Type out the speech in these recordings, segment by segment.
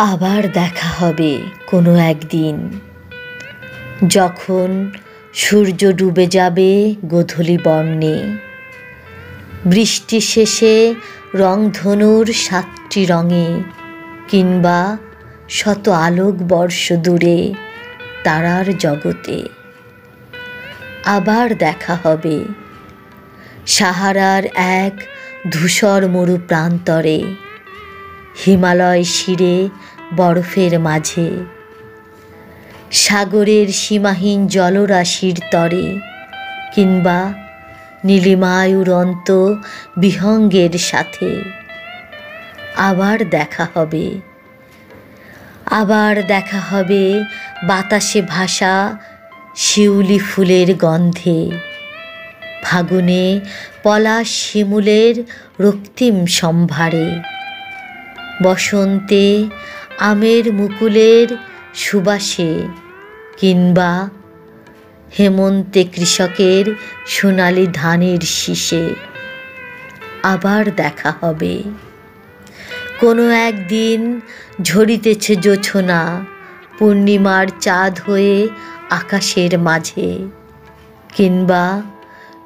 আবার দেখা হবে কোনো একদিন, যখন সূর্য ডুবে যাবে গোধূলি বর্ণে। বৃষ্টি শেষে রংধনুর ৭টি রঙে, কিংবা শত আলোকবর্ষ দূরে তারার জগতে। আবার দেখা হবে সাহারার এক ধূসর মরু প্রান্তরে, হিমালয় শিরে বরফের মাঝে, সাগরের সীমাহীন জলরাশির তরে, কিংবা নীলিমায় উড়ন্ত বিহঙ্গের সাথে। আবার দেখা হবে, আবার দেখা হবে বাতাসে ভাসা শিউলি ফুলের গন্ধে, ফাগুনে পলাশ শিমুলের রক্তিম সম্ভারে, বসন্তে আমের মুকুলের সুবাসে, কিংবা হেমন্তে কৃষকের সোনালি ধানের শীষে। আবার দেখা হবে কোনো একদিন ঝরিতেছে জোছনা পূর্ণিমার চাঁদ হয়ে আকাশের মাঝে, কিংবা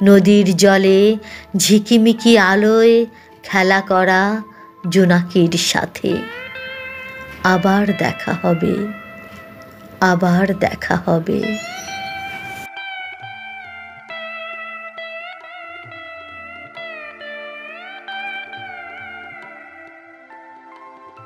নদীর জলে ঝিকিমিকি আলোয় খেলা করা জোনাকির সাথে। আবার দেখা হবে, আবার দেখা হবে।